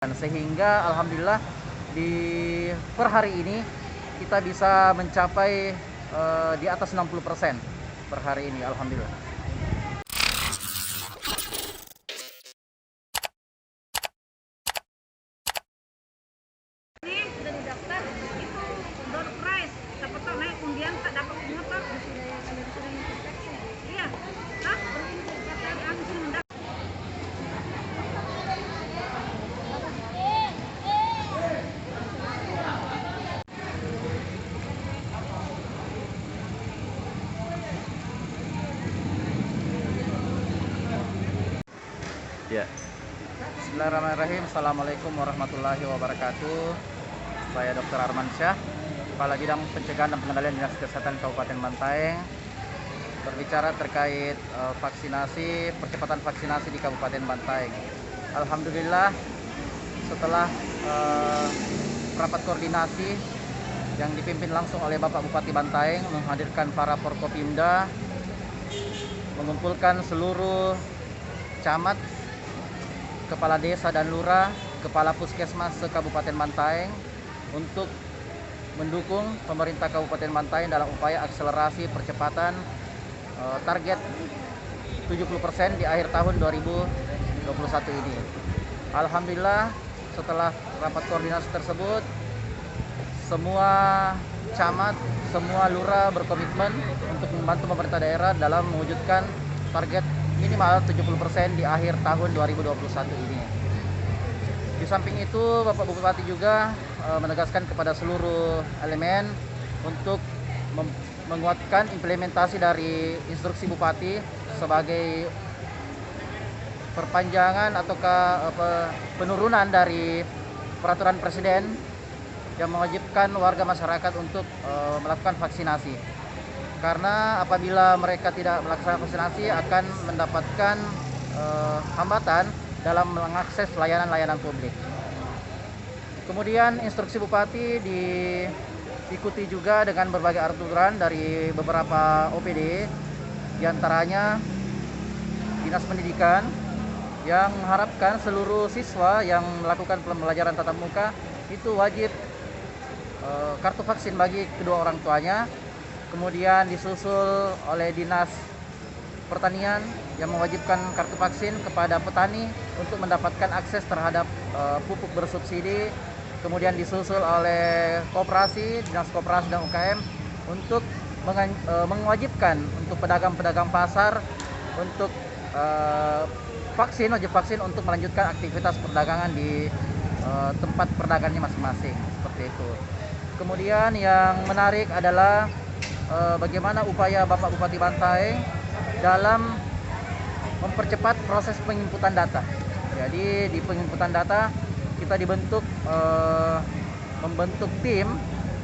Sehingga alhamdulillah di per hari ini kita bisa mencapai di atas 60% per hari ini, alhamdulillah. Ini sudah didaftar, itu door prize, dapat tahu naik undian tak dapat motor. Iya, hah? Yang sini mendaftar. Ya. Bismillahirrahmanirrahim. Assalamualaikum warahmatullahi wabarakatuh. Saya Dr. Armansyah, Kepala Bidang Pencegahan dan Pengendalian Dinas Kesehatan Kabupaten Bantaeng, berbicara terkait vaksinasi, percepatan vaksinasi di Kabupaten Bantaeng. Alhamdulillah, setelah rapat koordinasi yang dipimpin langsung oleh Bapak Bupati Bantaeng, menghadirkan para Forkopimda, mengumpulkan seluruh camat, kepala desa dan lurah, kepala puskesmas se-Kabupaten Bantaeng untuk mendukung pemerintah Kabupaten Bantaeng dalam upaya akselerasi percepatan target 70% di akhir tahun 2021 ini. Alhamdulillah, setelah rapat koordinasi tersebut, semua camat, semua lurah berkomitmen untuk membantu pemerintah daerah dalam mewujudkan target minimal 70% di akhir tahun 2021 ini. Di samping itu, Bapak Bupati juga menegaskan kepada seluruh elemen untuk menguatkan implementasi dari instruksi Bupati sebagai perpanjangan ataukah penurunan dari peraturan Presiden yang mewajibkan warga masyarakat untuk melakukan vaksinasi. Karena apabila mereka tidak melaksanakan vaksinasi akan mendapatkan hambatan dalam mengakses layanan-layanan publik. Kemudian instruksi Bupati diikuti juga dengan berbagai aturan dari beberapa OPD, diantaranya Dinas Pendidikan yang mengharapkan seluruh siswa yang melakukan pembelajaran tatap muka itu wajib kartu vaksin bagi kedua orang tuanya. Kemudian disusul oleh Dinas Pertanian yang mewajibkan kartu vaksin kepada petani untuk mendapatkan akses terhadap pupuk bersubsidi. Kemudian disusul oleh koperasi, Dinas Koperasi dan UKM untuk mewajibkan untuk pedagang-pedagang pasar untuk wajib vaksin untuk melanjutkan aktivitas perdagangan di tempat perdagangnya masing-masing, seperti itu. Kemudian yang menarik adalah bagaimana upaya Bapak Bupati Bantaeng dalam mempercepat proses penginputan data. Jadi di penginputan data kita membentuk tim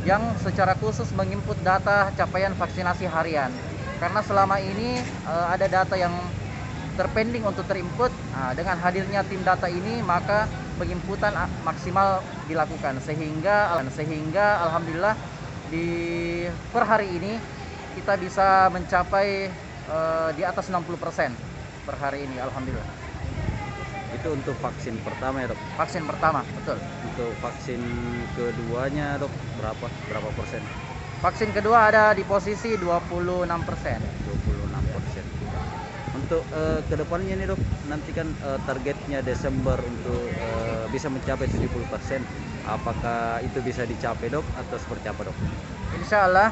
yang secara khusus menginput data capaian vaksinasi harian. Karena selama ini ada data yang terpending untuk terinput. Dengan hadirnya tim data ini maka penginputan maksimal dilakukan sehingga alhamdulillah di per hari ini kita bisa mencapai di atas 60% per hari ini, alhamdulillah. Itu untuk vaksin pertama ya, Dok? Vaksin pertama, betul. Untuk vaksin keduanya, Dok, berapa persen? Vaksin kedua ada di posisi 26%. 26%. Untuk kedepannya nih, Dok, nanti kan targetnya Desember untuk bisa mencapai 70%. Apakah itu bisa dicapai, Dok, atau seperti apa, Dok? Insya Allah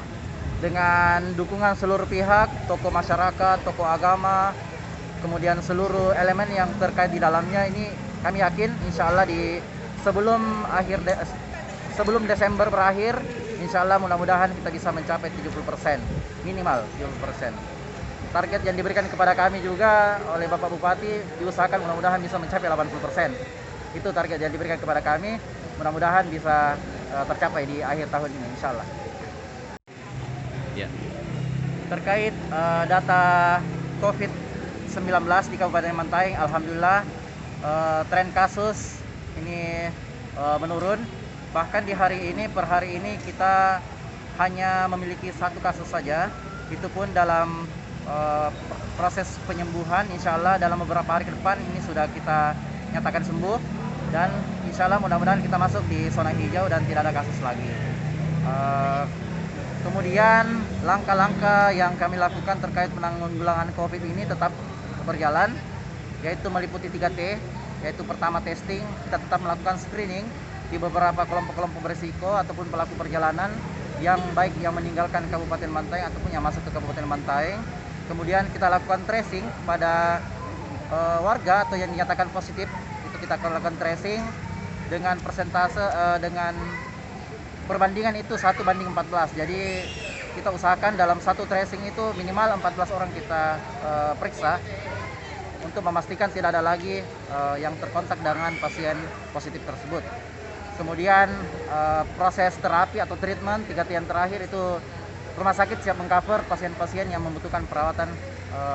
dengan dukungan seluruh pihak, tokoh masyarakat, tokoh agama, kemudian seluruh elemen yang terkait di dalamnya, ini kami yakin insya Allah sebelum Desember berakhir, insya Allah mudah-mudahan kita bisa mencapai 70%, minimal 70%. Target yang diberikan kepada kami juga oleh Bapak Bupati diusahakan mudah-mudahan bisa mencapai 80%. Itu target yang diberikan kepada kami, mudah-mudahan bisa tercapai di akhir tahun ini, insya Allah. Ya. Terkait data COVID-19 di Kabupaten Bantaeng, alhamdulillah tren kasus ini menurun. Bahkan di hari ini, per hari ini kita hanya memiliki 1 kasus saja. Itu pun dalam proses penyembuhan, insya Allah dalam beberapa hari ke depan ini sudah kita nyatakan sembuh. Dan insya Allah mudah-mudahan kita masuk di zona hijau dan tidak ada kasus lagi. Kemudian langkah-langkah yang kami lakukan terkait penanggulangan COVID ini tetap berjalan, yaitu meliputi 3T, yaitu pertama testing, kita tetap melakukan screening di beberapa kelompok-kelompok berisiko ataupun pelaku perjalanan yang baik yang meninggalkan Kabupaten Bantaeng ataupun yang masuk ke Kabupaten Bantaeng. Kemudian kita lakukan tracing pada warga atau yang dinyatakan positif, itu kita lakukan tracing dengan persentase dengan perbandingan itu 1:14. Jadi kita usahakan dalam satu tracing itu minimal 14 orang kita periksa untuk memastikan tidak ada lagi yang terkontak dengan pasien positif tersebut. Kemudian proses terapi atau treatment 3T yang terakhir itu rumah sakit siap mengcover pasien-pasien yang membutuhkan perawatan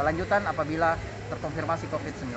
lanjutan apabila terkonfirmasi COVID-19.